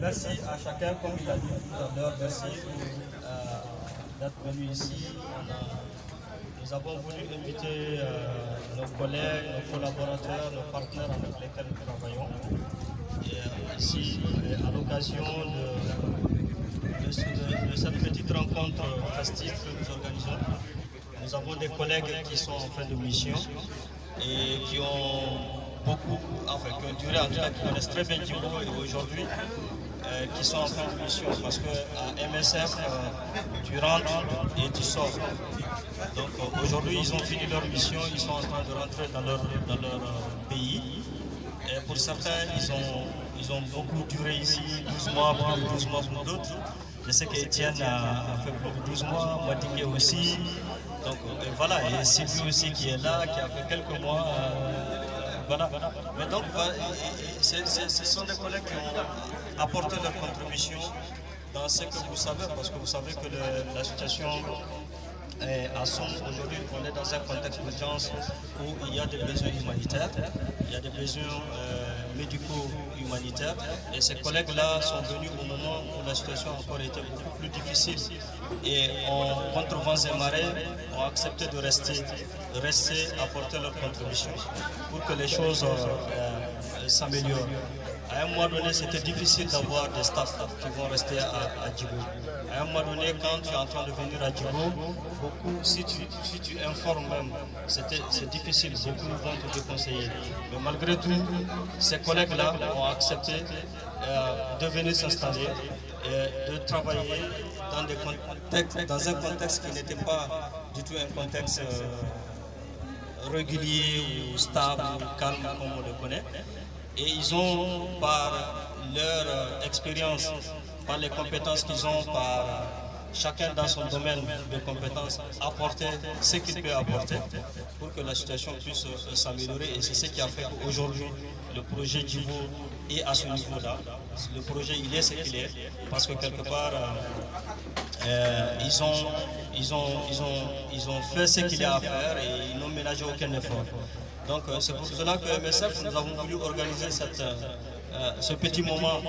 Merci à chacun, comme il a dit tout à l'heure, merci d'être venu ici. Nous avons voulu inviter nos collègues, nos collaborateurs, nos partenaires avec lesquels nous travaillons. Et, ici, à l'occasion de cette petite rencontre festive que nous organisons, nous avons des collègues qui sont en fin de mission et qui ont qui ont duré en tout cas, qui connaissent très bien Djibo et aujourd'hui qui sont en fin de mission parce qu'à MSF, tu rentres et tu sors. Donc aujourd'hui, ils ont fini leur mission, ils sont en train de rentrer dans leur pays. Et pour certains, ils ont beaucoup duré ici, 12 mois, plus de 12 mois pour d'autres. Je sais qu'Étienne a fait plus de 12 mois, Madiké aussi. Donc voilà, et Sylvie aussi qui est là, qui a fait quelques mois. Voilà. Mais donc, ce sont des collègues qui ont apporté leur contribution dans ce que vous savez, parce que vous savez que la situation à Somme, aujourd'hui, on est dans un contexte d'urgence où il y a des besoins humanitaires, il y a des besoins médicaux humanitaires, et ces collègues-là sont venus au moment où la situation a encore été beaucoup plus difficile. Et contre vents et marées, ont accepté de rester, apporter leur contribution pour que les choses s'améliorent. À un moment donné, c'était difficile d'avoir des staffs qui vont rester à Djibo. À un moment donné, quand tu es en train de venir à Djibo, si tu informes même, c'est difficile, beaucoup vont te déconseiller. Mais malgré tout, ces collègues-là ont accepté de venir s'installer et de travailler dans un contexte qui n'était pas du tout un contexte régulier ou stable ou calme comme on le connaît. Et ils ont, par leur expérience, par les compétences qu'ils ont, par chacun dans son domaine de compétences, apporté ce qu'il peut apporter pour que la situation puisse s'améliorer. Et c'est ce qui a fait qu'aujourd'hui, le projet Djibo est à ce niveau-là. Le projet, il est ce qu'il est, parce que quelque part, ils ont fait ce qu'il y a à faire et ils n'ont ménagé aucun effort. Donc c'est pour cela que MSF, nous avons voulu organiser ce petit moment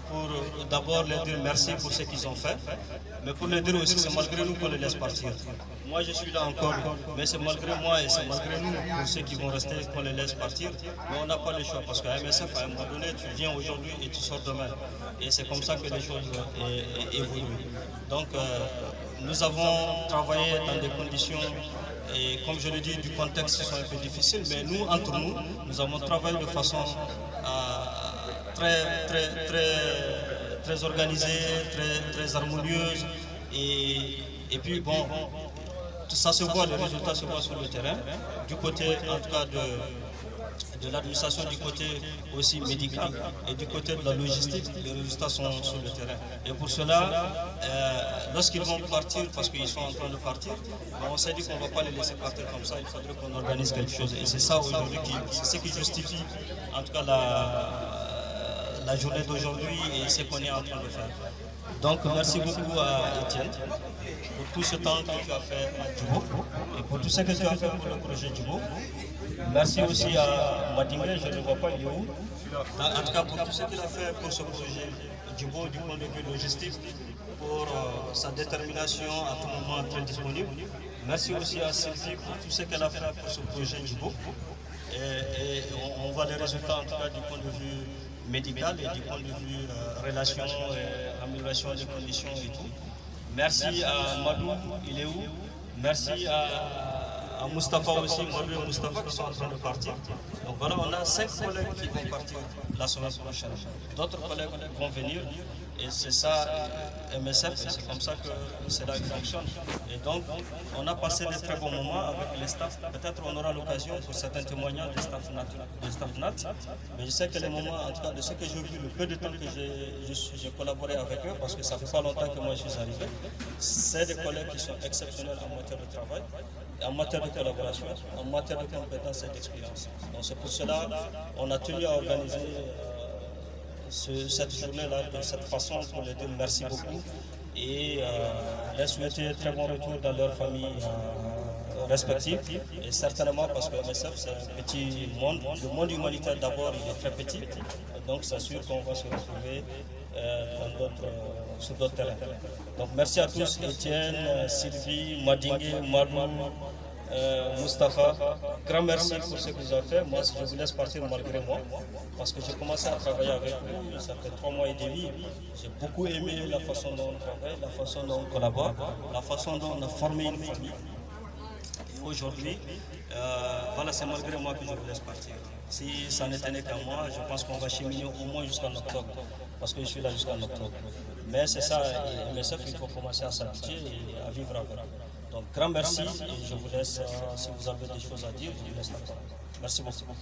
pour d'abord leur dire merci pour ce qu'ils ont fait, mais pour leur dire aussi c'est malgré nous qu'on les laisse partir. Moi je suis là encore, mais c'est malgré moi et c'est malgré nous pour ceux qui vont rester qu'on les laisse partir. Mais on n'a pas le choix parce qu'à MSF, à un moment donné, tu viens aujourd'hui et tu sors demain. Et c'est comme ça que les choses évoluent. Donc nous avons travaillé dans des conditions, et comme je le dis, du contexte qui sont un peu difficiles, mais nous, entre nous, nous avons travaillé de façon très organisée, très harmonieuse. Et puis, bon, tout ça se voit, les résultats se voient sur le terrain, du côté, en tout cas, de l'administration, du côté aussi médical et du côté de la logistique, les résultats sont sur le terrain. Et pour cela, lorsqu'ils vont partir, parce qu'ils sont en train de partir, on s'est dit qu'on ne va pas les laisser partir comme ça, il faudrait qu'on organise quelque chose. Et c'est ça aujourd'hui ce qui justifie en tout cas la journée d'aujourd'hui et ce qu'on est en train de faire. Donc merci beaucoup à Étienne pour tout ce temps que tu as fait à Djibo et pour tout ce que tu as fait pour le projet Djibo. Merci aussi à Madingue, je ne le vois pas, il est où? En tout cas pour tout ce qu'il a fait pour ce projet Djibo du point de vue logistique, pour sa détermination à tout moment très disponible. Merci aussi à Sylvie pour tout ce qu'elle a fait pour ce projet Djibo. Et on voit les résultats en tout cas du point de vue médical et du point de vue relation, amélioration des conditions et tout. Merci à Madou, il est où? Merci à Moustapha aussi, Madou et Moustapha qui sont en train de partir. Donc voilà, on a 5 collègues qui vont partir la semaine prochaine. D'autres collègues vont venir et c'est ça, MSF, c'est comme ça que cela fonctionne. Et donc, on a passé de très bons moments avec les staffs. Peut-être on aura l'occasion pour certains témoignages des staff NAT. Mais je sais que les moments, en tout cas de ce que j'ai vu, le peu de temps que j'ai collaboré avec eux, parce que ça fait pas longtemps que moi je suis arrivé, c'est des collègues qui sont exceptionnels en matière de travail, en matière de collaboration, en matière de compétences et d'expérience. Donc c'est pour cela qu'on a tenu à organiser cette journée-là de cette façon pour les dire merci beaucoup et les souhaiter très bon retour dans leur famille respective. Et certainement parce que MSF c'est un petit monde, le monde humanitaire d'abord il est très petit, donc c'est sûr qu'on va se retrouver sur d'autres terrains. Donc merci à tous, Étienne, Sylvie, Madingue, Marlon, Mustapha. Grand merci pour ce que vous avez fait. Moi, je vous laisse partir malgré moi, parce que j'ai commencé à travailler avec vous, ça fait 3 mois et demi. J'ai beaucoup aimé la façon dont on travaille, la façon dont on collabore, la façon dont on a formé une famille. Et aujourd'hui, voilà, c'est malgré moi que je vous laisse partir. Si ça n'était qu'à moi, je pense qu'on va cheminer au moins jusqu'en octobre, parce que je suis là jusqu'en octobre. Mais c'est ça, et MSF, il faut commencer à s'habituer et à vivre avec. Donc, grand merci, et je vous laisse, si vous avez des choses à dire, je vous laisse la parole. Merci beaucoup.